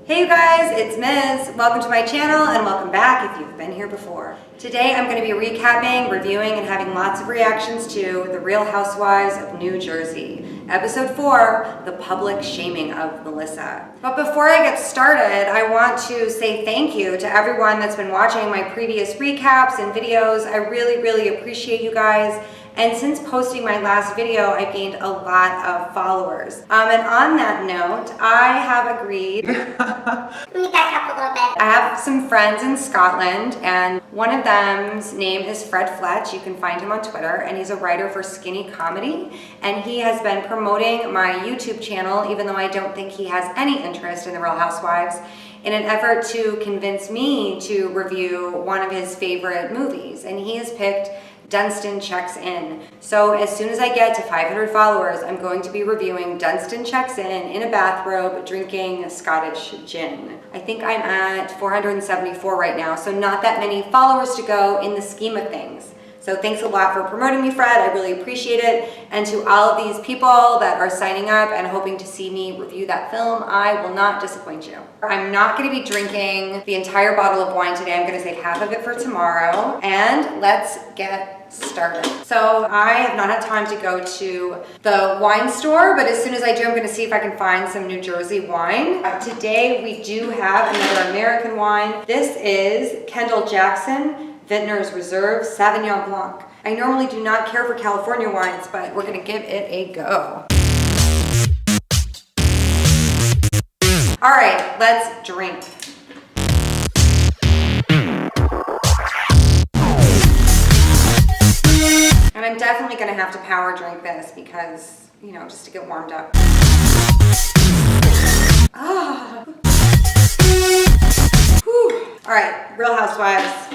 Hey you guys, it's Ms. Welcome to my channel and welcome back if you've been here before. Today I'm going to be recapping, reviewing, and having lots of reactions to The Real Housewives of New Jersey. Episode 4, The Public Shaming of Melissa. But before I get started, I want to say thank you to everyone that's been watching my previous recaps and videos. I really appreciate you guys. And since posting my last video, I gained a lot of followers. And on that note, I have agreed. Let me back up a little bit. I have some friends in Scotland, and one of them's name is Fred Fletch. You can find him on Twitter, and he's a writer for Skinny Comedy. And he has been promoting my YouTube channel, even though I don't think he has any interest in The Real Housewives, in an effort to convince me to review one of his favorite movies. And he has picked Dunstan Checks In. So as soon as I get to 500 followers, I'm going to be reviewing Dunstan Checks In a bathrobe, drinking Scottish gin. I think I'm at 474 right now, so not that many followers to go in the scheme of things. So thanks a lot for promoting me, Fred. I really appreciate it. And to all of these people that are signing up and hoping to see me review that film, I will not disappoint you. I'm not going to be drinking the entire bottle of wine today. I'm going to save half of it for tomorrow. And let's get started. So I have not had time to go to the wine store, but as soon as I do, I'm going to see if I can find some New Jersey wine. Today we do have another American wine. This is Kendall Jackson Vintner's Reserve Sauvignon Blanc. I normally do not care for California wines, but we're gonna give it a go. All right, let's drink. And I'm definitely gonna have to power drink this because, you know, just to get warmed up. Ah. Whew. All right, Real Housewives.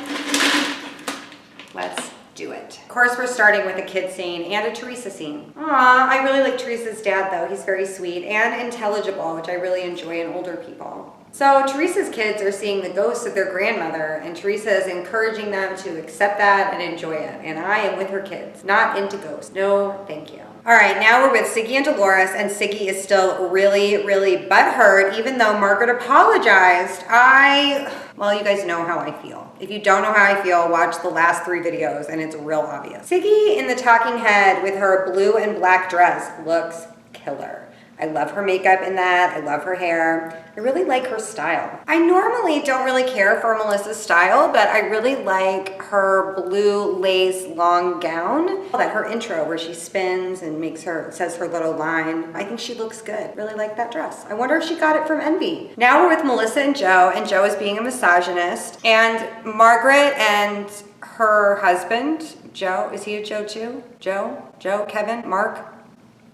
Let's do it. Of course, we're starting with a kid scene and a Teresa scene. Aw, I really like Teresa's dad though. He's very sweet and intelligible, which I really enjoy in older people. So Teresa's kids are seeing the ghosts of their grandmother, and Teresa is encouraging them to accept that and enjoy it. And I am with her kids, not into ghosts. No, thank you. All right, now we're with Siggy and Dolores, and Siggy is still really butthurt, even though Margaret apologized. Well, you guys know how I feel. If you don't know how I feel, watch the last 3 videos, and it's real obvious. Siggy in the talking head with her blue and black dress looks killer. I love her makeup in that. I love her hair. I really like her style. I normally don't really care for Melissa's style, but I really like her blue lace long gown. That her intro where she spins and says her little line. I think she looks good. Really like that dress. I wonder if she got it from Envy. Now we're with Melissa and Joe is being a misogynist. And Margaret and her husband, Joe, is he a Joe too? Joe, Kevin, Mark?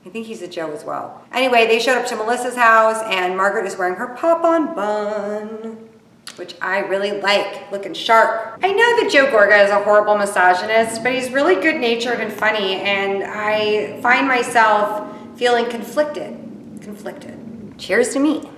I think he's a Joe as well. Anyway, they showed up to Melissa's house and Margaret is wearing her pop-on bun, which I really like, looking sharp. I know that Joe Gorga is a horrible misogynist, but he's really good-natured and funny, and I find myself feeling conflicted. Cheers to me.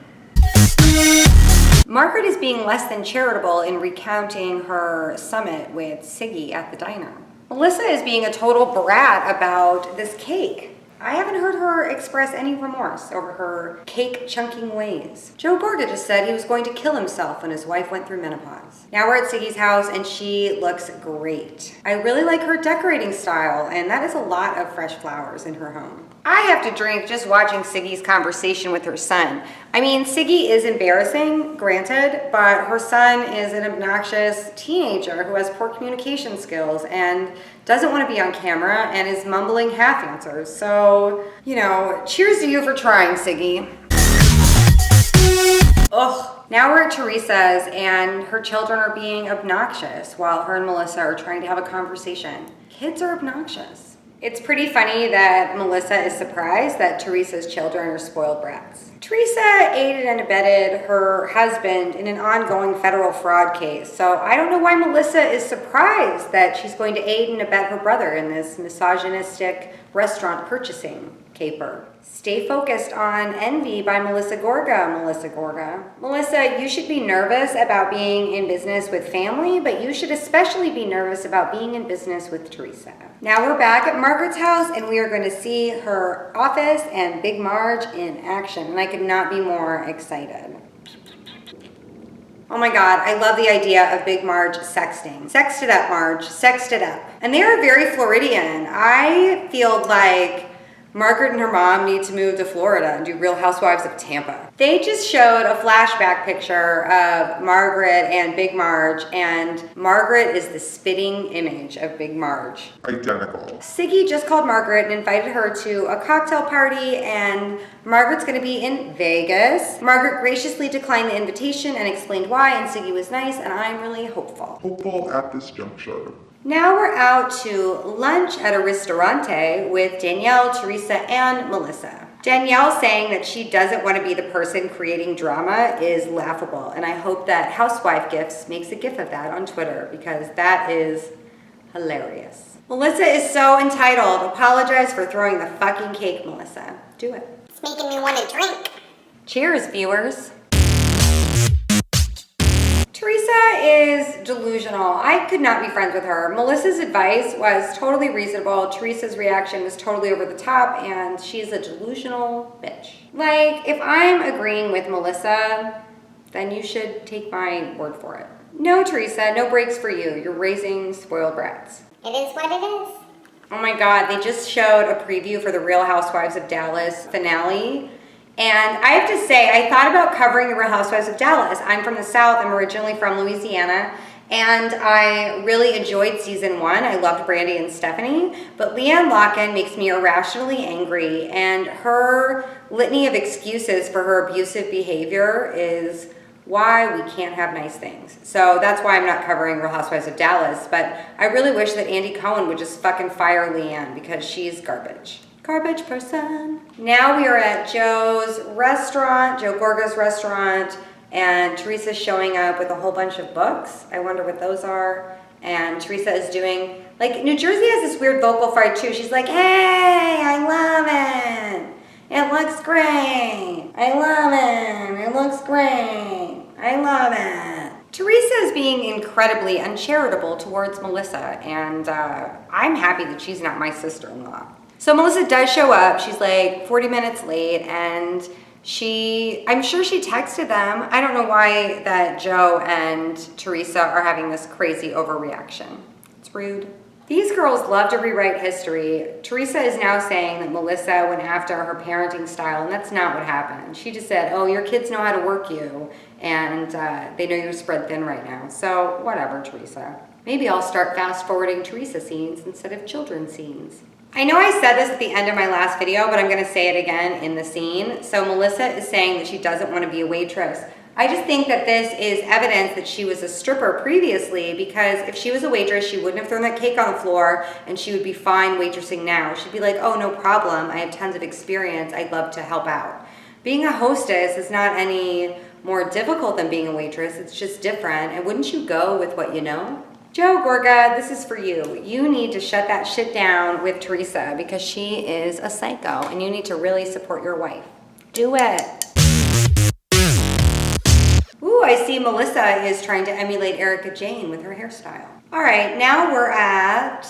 Margaret is being less than charitable in recounting her summit with Siggy at the diner. Melissa is being a total brat about this cake. I haven't heard her express any remorse over her cake chunking ways. Joe Gorga just said he was going to kill himself when his wife went through menopause. Now we're at Siggy's house and she looks great. I really like her decorating style, and that is a lot of fresh flowers in her home. I have to drink just watching Siggy's conversation with her son. I mean, Siggy is embarrassing, granted, but her son is an obnoxious teenager who has poor communication skills and doesn't want to be on camera and is mumbling half answers. So, you know, cheers to you for trying, Siggy. Ugh. Now we're at Teresa's and her children are being obnoxious while her and Melissa are trying to have a conversation. Kids are obnoxious. It's pretty funny that Melissa is surprised that Teresa's children are spoiled brats. Teresa aided and abetted her husband in an ongoing federal fraud case, so I don't know why Melissa is surprised that she's going to aid and abet her brother in this misogynistic restaurant purchasing caper. Stay focused on Envy by Melissa Gorga. Melissa, you should be nervous about being in business with family, but you should especially be nervous about being in business with Teresa. Now we're back at Margaret's house and we are going to see her office and Big Marge in action, and I could not be more excited. Oh my God, I love the idea of Big Marge sexting. Sext it up, Marge, sext it up. And they are very Floridian. I feel like Margaret and her mom need to move to Florida and do Real Housewives of Tampa. They just showed a flashback picture of Margaret and Big Marge, and Margaret is the spitting image of Big Marge. Identical. Siggy just called Margaret and invited her to a cocktail party, and Margaret's gonna be in Vegas. Margaret graciously declined the invitation and explained why, and Siggy was nice, and I'm really hopeful. Hopeful at this juncture. Now we're out to lunch at a ristorante with Danielle, Teresa, and Melissa. Danielle saying that she doesn't want to be the person creating drama is laughable, and I hope that Housewife Gifts makes a gif of that on Twitter because that is hilarious. Melissa is so entitled. Apologize for throwing the fucking cake, Melissa. Do it. It's making me want to drink. Cheers, viewers. Teresa is delusional. I could not be friends with her. Melissa's advice was totally reasonable. Teresa's reaction was totally over the top, and she's a delusional bitch. Like, if I'm agreeing with Melissa, then you should take my word for it. No, Teresa, no breaks for you. You're raising spoiled brats. It is what it is. Oh my God, they just showed a preview for the Real Housewives of Dallas finale. And I have to say, I thought about covering the Real Housewives of Dallas. I'm from the South. I'm originally from Louisiana. And I really enjoyed season 1. I loved Brandy and Stephanie. But Leanne Locken makes me irrationally angry. And her litany of excuses for her abusive behavior is why we can't have nice things. So that's why I'm not covering Real Housewives of Dallas. But I really wish that Andy Cohen would just fucking fire Leanne because she's garbage. Garbage person. Now we are at Joe's restaurant, Joe Gorga's restaurant, and Teresa's showing up with a whole bunch of books. I wonder what those are. And Teresa is doing, like, New Jersey has this weird vocal fry too. She's like, hey, I love it. It looks great. I love it. It looks great. I love it. Teresa is being incredibly uncharitable towards Melissa, and I'm happy that she's not my sister-in-law. So Melissa does show up. She's like 40 minutes late, and I'm sure she texted them. I don't know why that Joe and Teresa are having this crazy overreaction. It's rude. These girls love to rewrite history. Teresa is now saying that Melissa went after her parenting style, and that's not what happened. She just said, oh, your kids know how to work you, and they know you're spread thin right now. So whatever, Teresa. Maybe I'll start fast forwarding Teresa scenes instead of children's scenes. I know I said this at the end of my last video, but I'm gonna say it again in the scene. So Melissa is saying that she doesn't want to be a waitress. I just think that this is evidence that she was a stripper previously, because if she was a waitress, she wouldn't have thrown that cake on the floor and she would be fine waitressing now. She'd be like, oh, no problem. I have tons of experience. I'd love to help out. Being a hostess is not any more difficult than being a waitress. It's just different. And wouldn't you go with what you know? Joe Gorga, this is for you. You need to shut that shit down with Teresa because she is a psycho and you need to really support your wife. Do it. Ooh, I see Melissa is trying to emulate Erica Jane with her hairstyle. All right, now we're at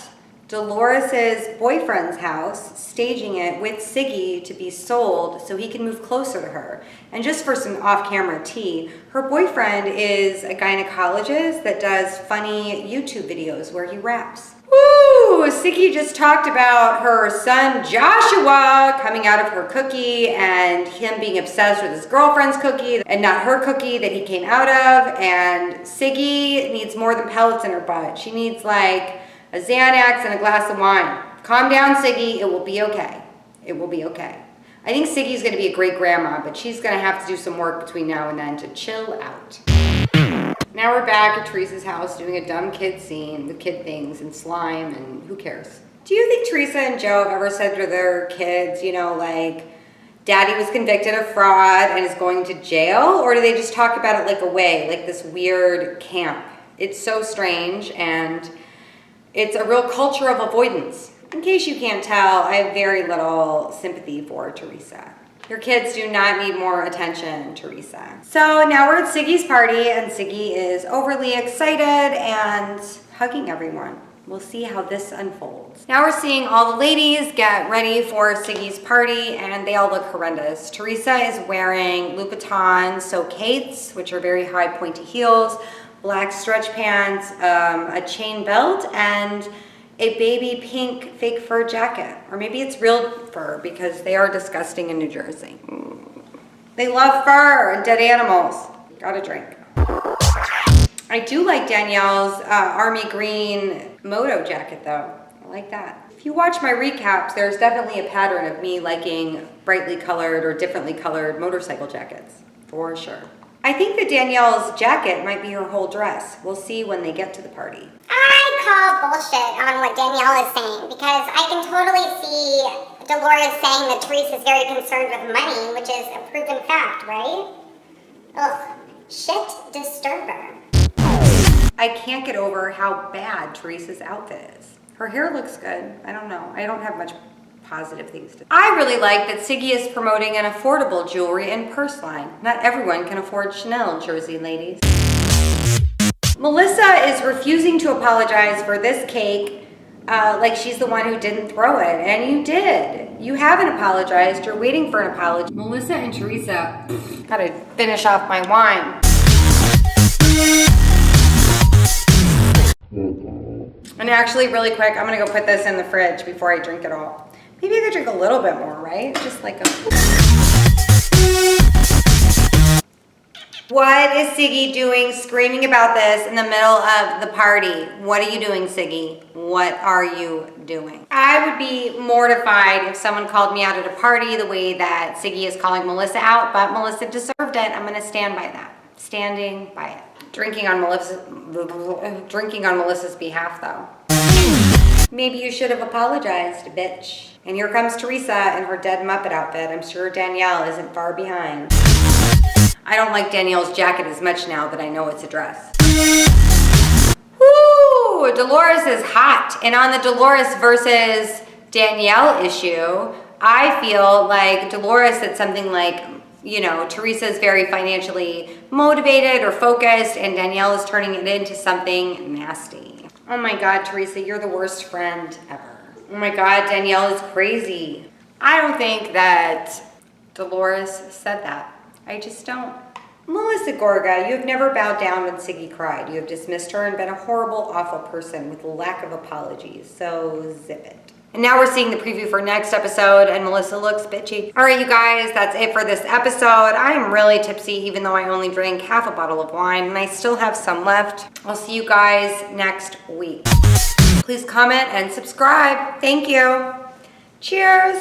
Dolores's boyfriend's house, staging it with Siggy to be sold so he can move closer to her. And just for some off-camera tea, her boyfriend is a gynecologist that does funny YouTube videos where he raps. Woo! Siggy just talked about her son Joshua coming out of her cookie and him being obsessed with his girlfriend's cookie and not her cookie that he came out of. And Siggy needs more than pellets in her butt. She needs like a Xanax and a glass of wine. Calm down, Siggy. It will be okay. It will be okay. I think Siggy's going to be a great grandma, but she's going to have to do some work between now and then to chill out. Now we're back at Teresa's house doing a dumb kid scene with kid things and slime and who cares? Do you think Teresa and Joe have ever said to their kids, you know, like, Daddy was convicted of fraud and is going to jail? Or do they just talk about it like away, like this weird camp? It's so strange, and it's a real culture of avoidance. In case you can't tell, I have very little sympathy for Teresa. Your kids do not need more attention, Teresa. So now we're at Siggy's party, and Siggy is overly excited and hugging everyone. We'll see how this unfolds. Now we're seeing all the ladies get ready for Siggy's party, and they all look horrendous. Teresa is wearing Louboutin So Kates, which are very high pointy heels, black stretch pants, a chain belt, and a baby pink fake fur jacket. Or maybe it's real fur, because they are disgusting in New Jersey. They love fur and dead animals. Got a drink. I do like Danielle's army green moto jacket though. I like that. If you watch my recaps, there's definitely a pattern of me liking brightly colored or differently colored motorcycle jackets, for sure. I think that Danielle's jacket might be her whole dress. We'll see when they get to the party. I call bullshit on what Danielle is saying because I can totally see Dolores saying that Teresa's very concerned with money, which is a proven fact, right? Ugh, shit disturber. I can't get over how bad Teresa's outfit is. Her hair looks good. I don't know. I don't have much positive things to say. I really like that Siggy is promoting an affordable jewelry and purse line. Not everyone can afford Chanel, Jersey ladies. Melissa is refusing to apologize for this cake like she's the one who didn't throw it. And you did. You haven't apologized. You're waiting for an apology. Melissa and Teresa, gotta finish off my wine. And actually, really quick, I'm gonna go put this in the fridge before I drink it all. Maybe I could drink a little bit more, right? Just like a... What is Siggy doing screaming about this in the middle of the party? What are you doing, Siggy? What are you doing? I would be mortified if someone called me out at a party the way that Siggy is calling Melissa out, but Melissa deserved it. I'm gonna stand by that. Standing by it. Drinking on Melissa's behalf, though. Maybe you should have apologized, bitch. And here comes Teresa in her dead Muppet outfit. I'm sure Danielle isn't far behind. I don't like Danielle's jacket as much now that I know it's a dress. Woo! Dolores is hot. And on the Dolores versus Danielle issue, I feel like Dolores said something like, you know, Teresa's very financially motivated or focused, and Danielle is turning it into something nasty. Oh my God, Teresa, you're the worst friend ever. Oh my God, Danielle is crazy. I don't think that Dolores said that. I just don't. Melissa Gorga, you have never bowed down when Siggy cried. You have dismissed her and been a horrible, awful person with a lack of apologies. So zip it. And now we're seeing the preview for next episode, and Melissa looks bitchy. All right, you guys, that's it for this episode. I am really tipsy, even though I only drank half a bottle of wine, and I still have some left. I'll see you guys next week. Please comment and subscribe. Thank you. Cheers.